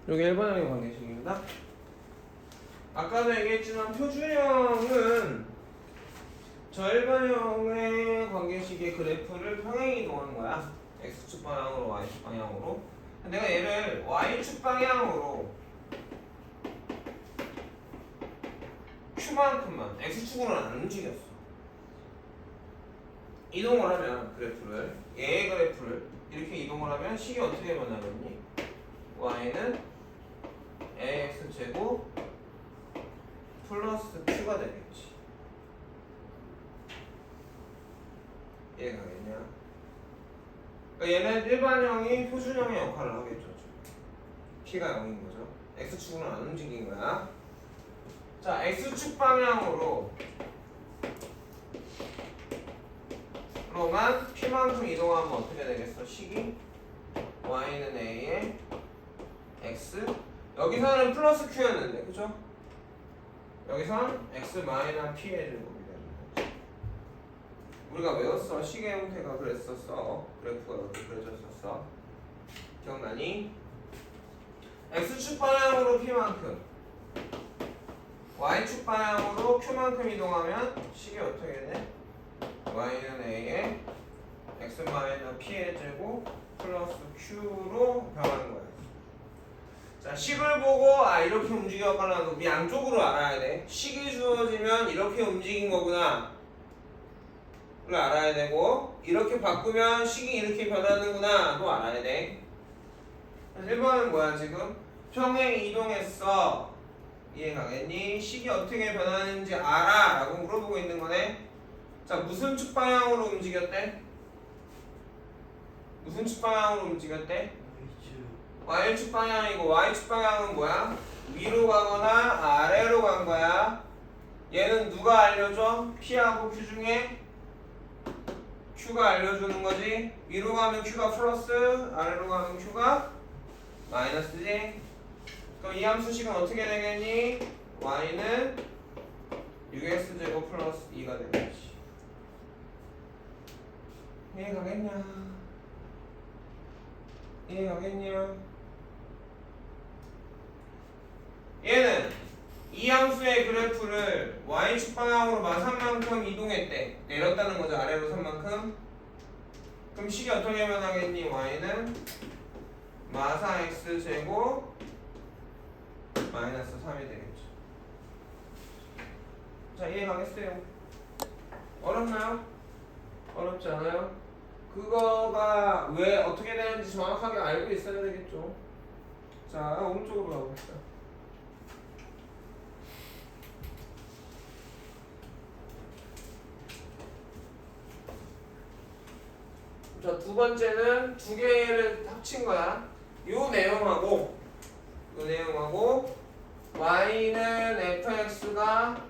여기 일반형의 관계식입니다. 아까도 얘기했지만 표준형은 저 일반형의 관계식의 그래프를 평행 이동하는 거야. x축 방향으로 y축 방향으로. 내가 얘를 y축 방향으로 q만큼만 x축으로는 안 움직였어. 이동을 하면 그래프를 얘의 그래프를 이렇게 이동을 하면 식이 어떻게 변하겠니? y는 ax제곱 플러스 q가 되겠지. 이해가 가겠냐? 그러니까 얘는 일반형이 표준형의 역할을 하겠죠. p가 0인 거죠. x축으로는 안 움직인 거야. 자, x축 방향으로 로만 p만큼 이동하면 어떻게 되겠어? 식이 y는 a에 x 여기서는 플러스 q였는데 그죠? 여기선 x 마이너스 p의 제곱이 되는 거지. 우리가 외웠어. 식의 형태가 그랬었어. 그래프가 이렇게 그려졌었어. 기억나니? x축 방향으로 p만큼 y축 방향으로 q만큼 이동하면 식이 어떻게 돼? y는 a에 x 마이너스 p의 제곱 플러스 q로 변하는 거야. 자, 식을 보고 이렇게 움직였거나 이 양쪽으로 알아야 돼. 식이 주어지면 이렇게 움직인 거구나 를 알아야 되고, 이렇게 바꾸면 식이 이렇게 변하는구나 도 알아야 돼. 1번은 뭐야? 지금 평행 이동했어. 이해 가겠니? 식이 어떻게 변하는지 알아 라고 물어보고 있는 거네. 자, 무슨 축 방향으로 움직였대? 무슨 축 방향으로 움직였대? y축 방향이고, y축 방향은 뭐야? 위로 가거나 아래로 간 거야. 얘는 누가 알려줘? p하고 q 중에 q가 알려주는 거지. 위로 가면 q가 플러스, 아래로 가면 q가 마이너스지. 그럼 이 함수 식은 어떻게 되겠니? y는 6x제곱 플러스 2가 되겠지. 이해 가겠냐? 이해 가겠냐? 얘는 이 함수의 그래프를 y축 방향으로 마산만큼 이동했대. 내렸다는 거죠. 아래로 산 만큼. 그럼 식이 어떻게 변하겠니? y는 마사 x제곱 마이너스 3이 되겠죠. 자, 이해 가겠어요? 어렵나요? 어렵지 않아요? 그거가 왜 어떻게 되는지 정확하게 알고 있어야 되겠죠. 자, 오른쪽으로 가봅시다. 자, 두 번째는 두 개를 합친 거야. 요 내용하고 y는 fx가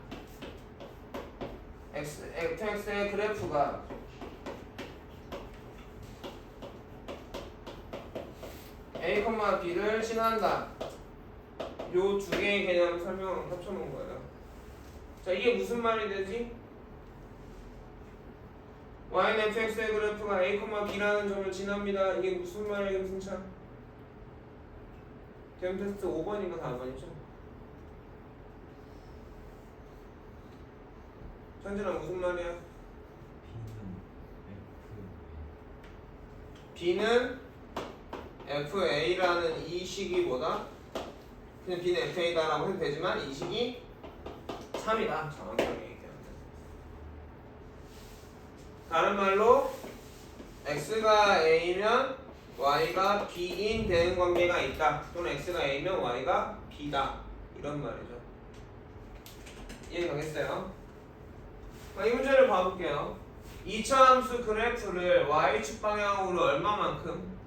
fx의 그래프가 a, b를 지난다. 요 두 개의 개념 설명을 합쳐놓은 거예요. 자, 이게 무슨 말이 되지? y는 fx의 그래프가 a, b라는 점을 지납니다. 이게 무슨 말이에요, 승찬? 대응 테스트 5번인가 4번이죠? 찬진아 무슨 말이야? B는 FA라는 이 식이 뭐다? 그냥 B는 FA다라고 해도 되지만 이 식이 3이다. 정확하게 얘기하면. 다른 말로 X가 A면 Y가 B인 되는 관계가 있다. 또는 X가 A면 Y가 B다. 이런 말이죠. 이해 가겠어요? 이 문제를 봐볼게요. 이차함수 그래프를 y축 방향으로 얼마만큼?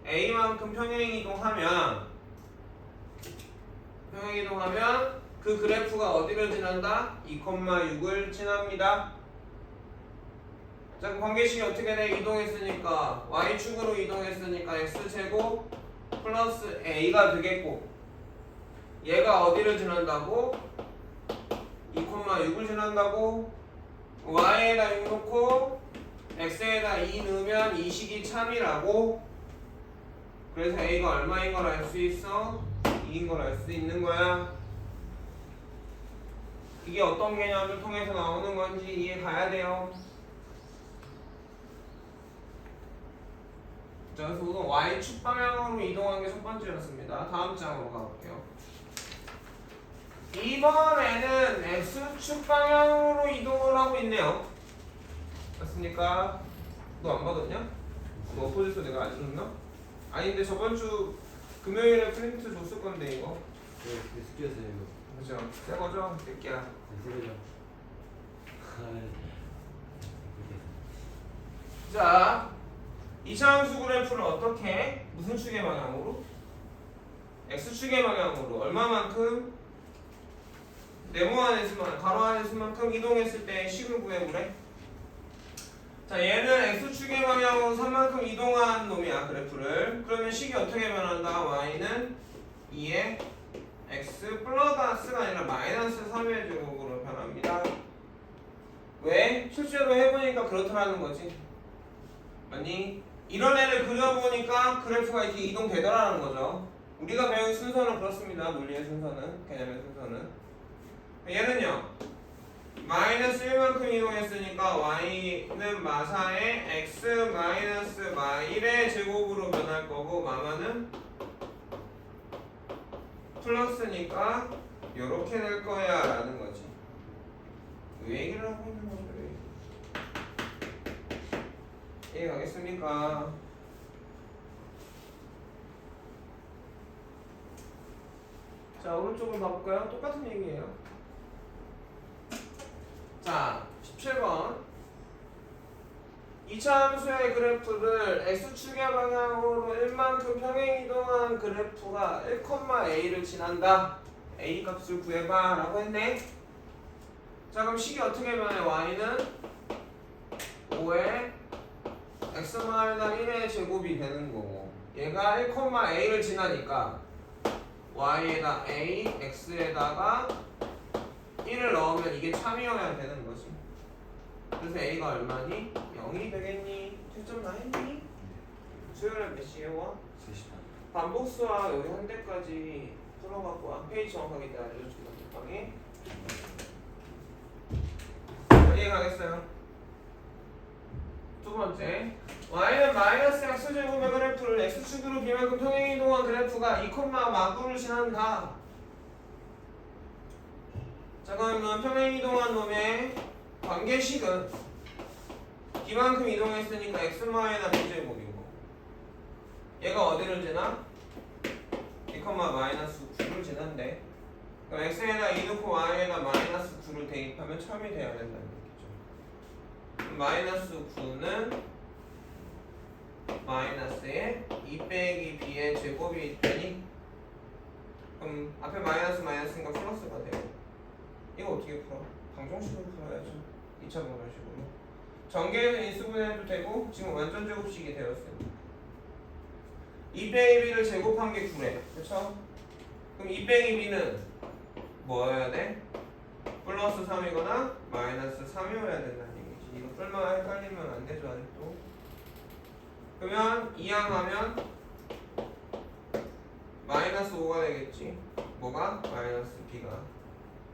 a만큼 평행이동하면 그 그래프가 어디를 지난다? 2,6을 지납니다. 자, 관계식이 어떻게 돼? 이동했으니까 y축으로 이동했으니까 x제곱 플러스 a가 되겠고, 얘가 어디를 지난다고? 2,6을 지난다고? y에다 6 놓고 x에다 2 넣으면 이 식이 참이라고. 그래서 a가 얼마인 걸 알 수 있어? 이긴 걸 알 수 있는 거야. 이게 어떤 개념을 통해서 나오는 건지 이해 가야 돼요. 자, 그래서 우선 Y축 방향으로 이동한 게 첫 번째였습니다. 다음 장으로 가볼게요. 이번에는 X축 방향으로 이동을 하고 있네요. 맞습니까? 너 안 받았냐? 너 엎어져서 내가 안 줬나? 아닌데 저번 주 금요일에 프린트 줬을 건데 이거. 네, 스키였어요 이거. 그죠? 새 거죠? 새끼야. 네, 새거죠. 자, 이차함수 그래프를 어떻게? 무슨 축의 방향으로? X축의 방향으로 얼마만큼? 네모안의 수만, 가로안의 수만큼 이동했을 때 식을 구해보래. 자, 얘는 X축의 방향으로 3만큼 이동한 놈이야, 그래프를. 그러면 식이 어떻게 변한다? Y는 2의 X 플러스가 아니라 마이너스 3의 제곱으로 변합니다. 왜? 실제로 해보니까 그렇더라는 거지. 맞니? 이런 애를 그려보니까 그래프가 이렇게 이동되더라는 거죠. 우리가 배운 순서는 그렇습니다. 논리의 순서는, 개념의 순서는. 얘는요, 마이너스 1만큼 이동했으니까 y는 마사의 x 마이너스 마1의 제곱으로 변할 거고, 마마는 플러스니까 요렇게 될 거야 라는 거지. 왜 얘기를 하고 있는 거죠? 이해 가겠습니까? 자, 오른쪽을 봐볼까요? 똑같은 얘기예요. 자, 17번. 2차 함수의 그래프를 x축의 방향으로 1만큼 평행 이동한 그래프가 1,a를 지난다. a 값을 구해봐 라고 했네. 자, 그럼 식이 어떻게 변해? y는 5의 x-1의 제곱이 되는 거고, 얘가 1,a를 지나니까 y에다 a, x에다가 1을 넣으면 이게 참이어야 되는 거지. 그래서 a가 얼마니? 0이 되겠니? 채점 다 했니? 수요일에 몇 시에 와? 3시반. 반복수와 여기 한 대까지 풀어갖고 와. 페이지 정확하게 내가 알려줄게. 방에 이해 가겠어요? 두 번째, y는 마이너스 x제곱의 그래프를 x축으로 비만큼 평행 이동한 그래프가 2,마구를 지난다. 자, 그러면 평행 이동한 놈의 관계식은 b만큼 이동했으니까 x마이너스 b제곱이고, 얘가 어디를 지나? 2, 마이너스 9를 지난대. 그럼 x에다 2 넣고 y에다 마이너스 9를 대입하면 참이 돼야 된다는 얘기죠. 마이너스 9는 마이너스에 2 빼기 b의 제곱이 되니, 그럼 앞에 마이너스 마이너스니까 플러스가 돼요. 이거 어떻게 풀어? 방정식으로 풀어야죠. 2차 방정식으로. 전개해서 인수분해도 되고 지금 완전 제곱식이 되었어요. 2 빼기 b를 제곱한 게 9래. 그쵸? 그럼 2 빼기 b는 뭐여야 돼? 플러스 3이거나 마이너스 3이어야 된다는 얘기지. 이거 뿔만 헷갈리면 안 되죠, 아직도. 그러면 이항하면 마이너스 5가 되겠지. 뭐가? 마이너스 b가.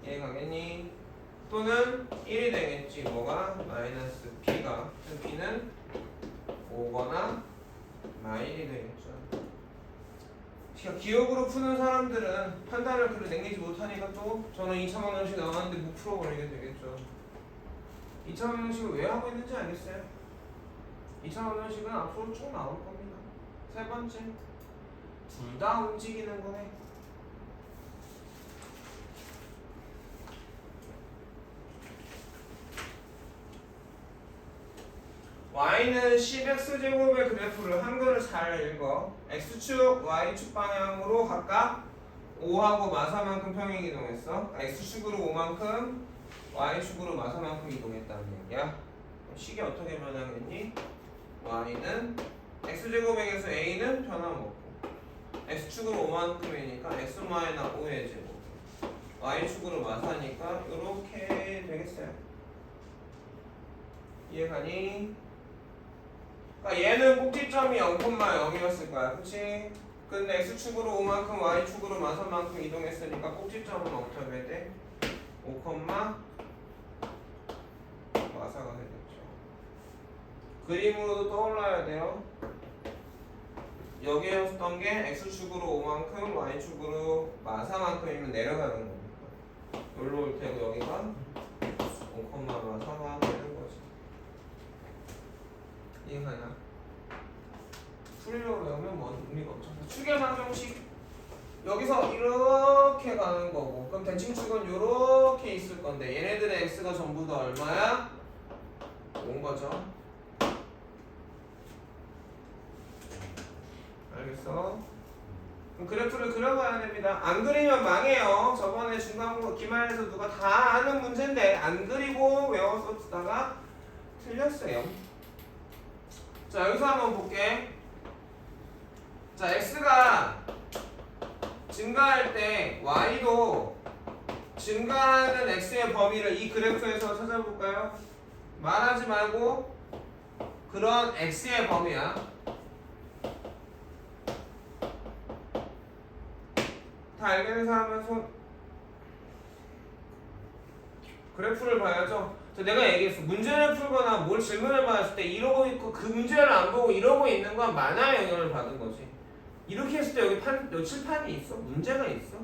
이해 가겠니? 또는 1이 되겠지. 뭐가? 마이너스 b가. 그럼 b는 5거나 마일이 되겠죠. 기억으로 푸는 사람들은 판단을 그렇게 냉기지 못하니까 또 저는 2차 방정식 나왔는데 못 풀어버리게 되겠죠. 2차 방정식을 왜 하고 있는지 알겠어요? 2차 방정식은 앞으로 쭉 나올 겁니다. 세 번째, 둘 다 움직이는 거네. y는 10x제곱의 그래프를 한글을 잘 읽어. x축, y축 방향으로 각각 5하고 마사만큼 평행 이동했어. x축으로 5만큼, y축으로 마사만큼 이동했다는 얘기야. 식이 어떻게 변하겠니? y는 x제곱에게서 a는 변함없고, x축으로 5만큼이니까 x-5의 제곱, y축으로 마사니까 이렇게 되겠어요. 이해가니? 그러니까 얘는 꼭지점이 0,0이었을 거야, 그치? 근데 x축으로 5만큼 y축으로 마선만큼 이동했으니까 꼭지점은 어떻게 돼? 5, 마사가 되겠죠. 그림으로도 떠올라야 돼요. 여기였던 게 x축으로 5만큼 y축으로 마사만큼이면 내려가는 겁니다. 여기로 올 테고 여기가 5, 마사가 되는 거지. 이해가냐? 풀려고 하면 뭐 의미가 없죠. 축의상정식 여기서 이렇게 가는 거고, 그럼 대칭축은 이렇게 있을 건데 얘네들의 x가 전부 다 얼마야? 5인 거죠. 알겠어? 그럼 그래프를 그려봐야 됩니다. 안 그리면 망해요. 저번에 중간고사 기말에서 누가 다 아는 문제인데 안 그리고 외워서 쓰다가 틀렸어요. 자, 여기서 한번 볼게. 자, x가 증가할 때 y도 증가하는 x의 범위를 이 그래프에서 찾아볼까요? 말하지 말고 그런 x의 범위야. 다 알겠는 사람은 손. 그래프를 봐야죠. 내가 얘기했어. 문제를 풀거나 뭘 질문을 받았을 때 이러고 있고 그 문제를 안 보고 이러고 있는 건 만화의 영향을 받은 거지. 이렇게 했을 때 여기 칠판이 있어? 문제가 있어?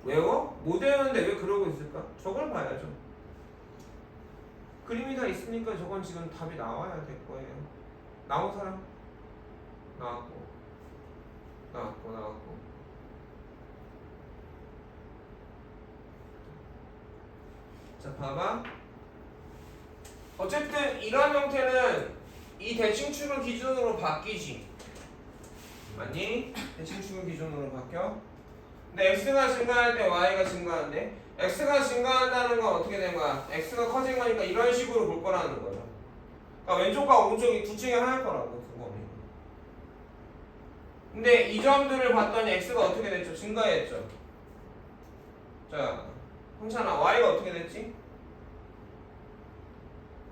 외워? 못 외우는데 왜 그러고 있을까? 저걸 봐야죠. 그림이 다 있으니까 저건 지금 답이 나와야 될 거예요. 나온 사람? 나왔고. 자, 봐봐. 어쨌든 이런 형태는 이 대칭축을 기준으로 바뀌지. 맞니? 대칭축을 기준으로 바뀌어. 근데 x가 증가할 때 y가 증가한대. x가 증가한다는 건 어떻게 된 거야? x가 커진 거니까 이런 식으로 볼 거라는 거죠. 그러니까 왼쪽과 오른쪽이 둘 중에 하나일 거라고, 두 범위. 근데 이 점들을 봤더니 x가 어떻게 됐죠? 증가했죠. 자, 홍찬아, y가 어떻게 됐지?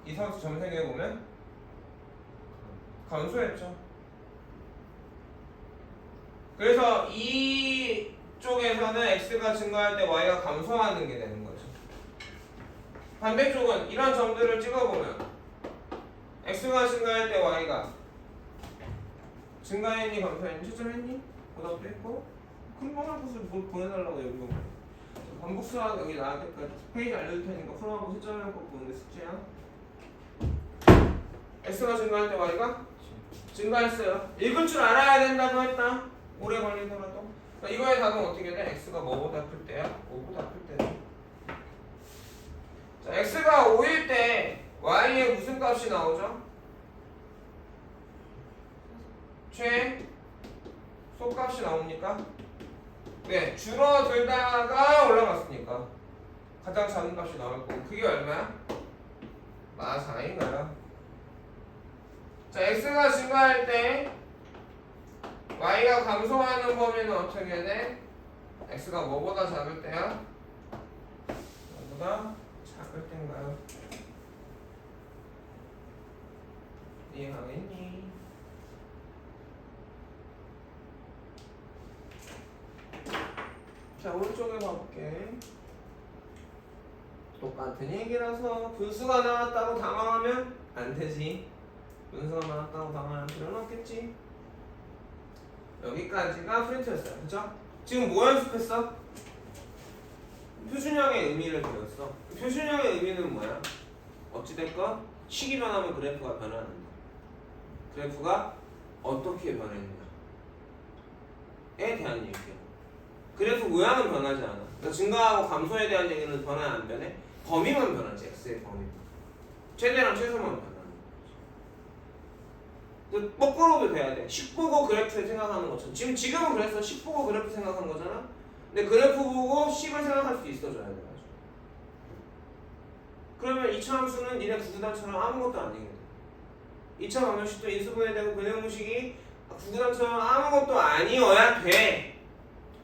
이 선수 점생해 보면 감소했죠. 그래서 이 쪽에서는 x가 증가할 때 y가 감소하는 게 되는 거죠. 반대쪽은 이런 점들을 찍어보면 x가 증가할 때 y가 증가했니 감소했니? 채점했니? 보답도 했고 금방한 것을 보내달라고 여기 보면 반복수학 여기 나올 때까지 페이지 알려줄 테니까 풀어하고 채점할 거 보는데 숙제야. x가 증가할 때 y가 증가했어요. 읽을 줄 알아야 된다고 했다. 오래 걸리더라도. 그러니까 이거의 답은 어떻게 돼? x가 뭐보다 클 때야? 5보다 클 때야. 자, x가 5일 때 y의 무슨 값이 나오죠? 최소값이 나옵니까? 네, 줄어들다가 올라갔으니까 가장 작은 값이 나올 거고 그게 얼마야? 마4인가요? 자, x가 증가할 때 y가 감소하는 범위는 어떻게 돼? x가 뭐보다 작을 때야? 뭐보다 작을 때인가요? 이해하겠니? 자, 오른쪽에 봐볼게. 똑같은 얘기라서 분수가 나왔다고 당황하면 안 되지. 분수가 나왔다고 당황할 필요는 없겠지. 여기까지가 프린트였어요. 그쵸? 지금 뭐 연습했어? 표준형의 의미를 배웠어. 표준형의 의미는 뭐야? 어찌됐건 식이 변하면 그래프가 변하는다. 그래프가 어떻게 변했느냐에 대한 얘기야. 그래프 모양은 변하지 않아. 그러니까 증가하고 감소에 대한 얘기는 변해 안 변해? 범위만 변하지. x의 범위. 최대랑 최소만 변하는 거지. 거꾸로도 돼야 돼. 식 보고 그래프를 생각하는 것처럼. 지금은 그래서 식 보고 그래프 생각한 거잖아. 근데 그래프 보고 식을 생각할 수 있어줘야 돼. 그러면 2차 함수는 니네 구구단처럼 아무것도 아니게 돼. 2차 방정식도 인수분해 되고 근형무식이 구구단처럼 아무것도 아니어야 돼.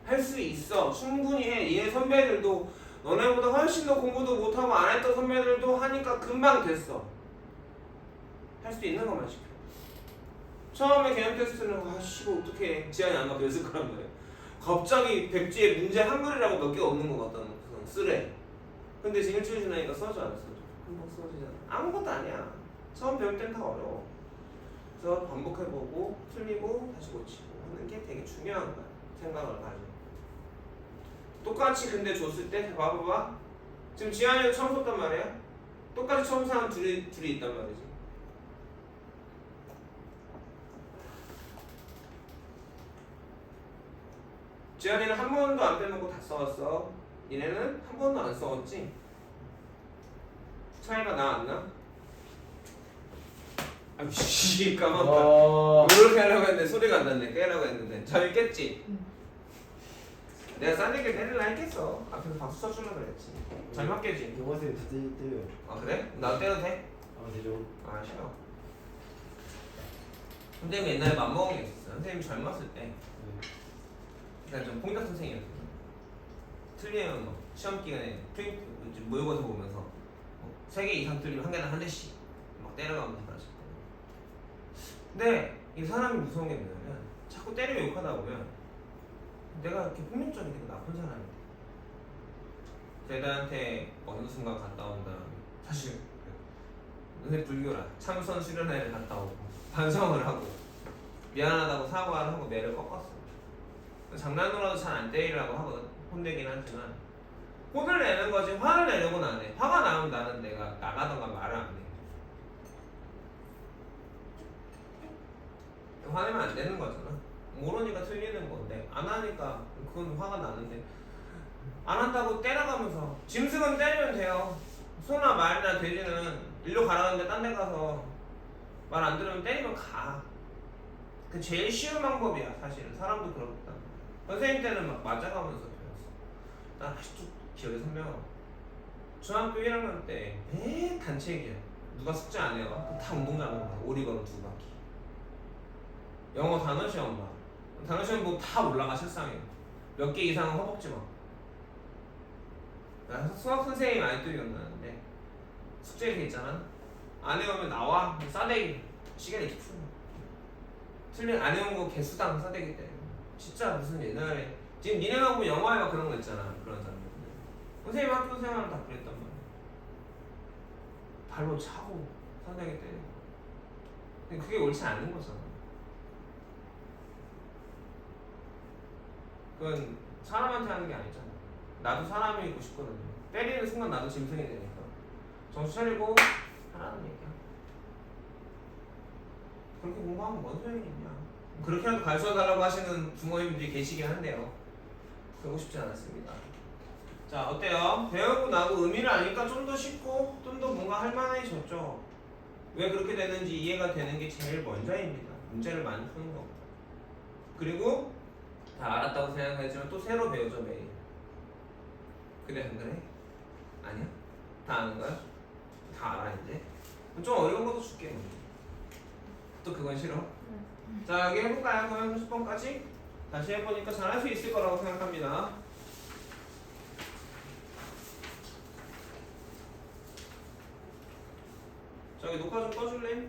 할 수 있어. 충분히 해. 얘 선배들도 너네보다 훨씬 더 공부도 못하고 안 했던 선배들도 하니까 금방 됐어. 할 수 있는 것만 시켜. 처음에 개념 테스트는 이거 어떻게 지안이 안 맞고 이랬을 거란 말이야. 갑자기 백지에 문제 한글이라고 몇 개가 없는 것 같다는 거 쓰래. 근데 지금 일주일 지나니까 써져 안 써져? 금방 써지잖아. 아무것도 아니야. 처음 배울 땐 다 어려워. 그래서 반복해보고 틀리고 다시 고치고 하는 게 되게 중요한 거야. 생각을 가지고. 똑같이 근데 줬을 때 봐봐봐. 지금 지한이도 처음 썼단 말이야. 똑같이 처음 사람 둘이 있단 말이지. 지한이는 한 번도 안 빼먹고 다 써왔어. 얘네는 한 번도 안 써왔지. 차이가 나 안 나? 아유 씨 까먹었다. 이렇게 하려고 했는데 소리가 안 났네. 깨라고 했는데 잘 깼지? 내가 싸대기 내릴라 했겠어. 앞에서 박수 쳐주려고 그랬지. 잘 맞겠지? 영화쌤 진짜 때려요. 아 그래? 나 때려도 돼? 아 되죠. 아 싫어. 선생님 옛날에 맘먹은 게 있었어. 선생님 젊었을 때 그러니까 좀 공격 선생님이었거든. 틀리면 뭐 시험 기간에 프린트 모의고사 보면서 3개 이상 틀리면 한 개당 한 대씩 막 때려가면서 그러셨거든. 근데 이 사람이 무서운 게 뭐냐면 자꾸 때리고 욕하다 보면 내가 이렇게 폭력적이 되고 나쁜 사람이 돼. 애들한테 어느 순간 갔다 온 다음에 사실 너네 불교라 참선 수련회를 갔다 오고 반성을 하고 미안하다고 사과를 하고 매를 꺾었어. 장난으로라도 잘 안 때리라고 하거든. 혼내긴 하지만 혼을 내는 거지 화를 내려고는 안 해. 화가 나면 나는 내가 나가던가 말을 안 해. 화내면 안 되는 거잖아. 모르니까 틀리는 건데 안 하니까 그건 화가 나는데 안 한다고 때려가면서 짐승은 때리면 돼요. 소나 말이나 돼지는 일로 가라는데 딴 데 가서 말 안 들으면 때리면 가. 그 제일 쉬운 방법이야 사실은. 사람도 그렇다. 선생님 때는 막 맞아가면서 배웠어. 난 아직도 기억이 선명하고 중학교 1학년 때 매일 단체기야. 누가 숙제 안 해요? 그럼 다 운동장으로 가. 오리걸음 2바퀴. 영어 단어 시험 봐. 단어 시험 보고 다 올라가 실상에. 몇 개 이상은 허벅지 막. 나 수학 선생님 아직도 기억나는데 숙제 이렇게 있잖아. 안 해오면 나와. 싸대기. 시계를 이렇게 푸는 거야. 틀린 안 해온 거 개수당 싸대기 때. 진짜 무슨 옛날에 지금 니네가 보면 영화에 막 그런 거 있잖아. 그런 사람들. 선생님 학교 생활은 다 그랬단 말이야. 발로 차고 싸대기 때리고. 근데 그게 옳지 않은 거잖아. 그건 사람한테 하는 게 아니잖아. 나도 사람이고 싶거든요. 때리는 순간 나도 짐승이 되니까 정신 차리고 하라는 얘기야. 그렇게 공부하면 뭔 소용이 있냐. 그렇게라도 가르쳐달라고 하시는 부모님들이 계시긴 한데요. 그러고 싶지 않았습니다. 자 어때요? 배우고 나고 의미를 아니까 좀 더 쉽고 좀 더 뭔가 할만해졌죠. 왜 그렇게 되는지 이해가 되는 게 제일 먼저입니다. 문제를 많이 푸는 겁니다. 그리고 다 알았다고 생각하지만 또 새로 배우죠 매일. 그래 안 그래? 아니야? 다 아는 거야? 다 알아 이제? 좀 어려운 것도 줄게. 또 그건 싫어? 자 여기 해볼까요? 그러면 30번까지 다시 해보니까 잘할 수 있을 거라고 생각합니다. 저기 녹화 좀 꺼줄래?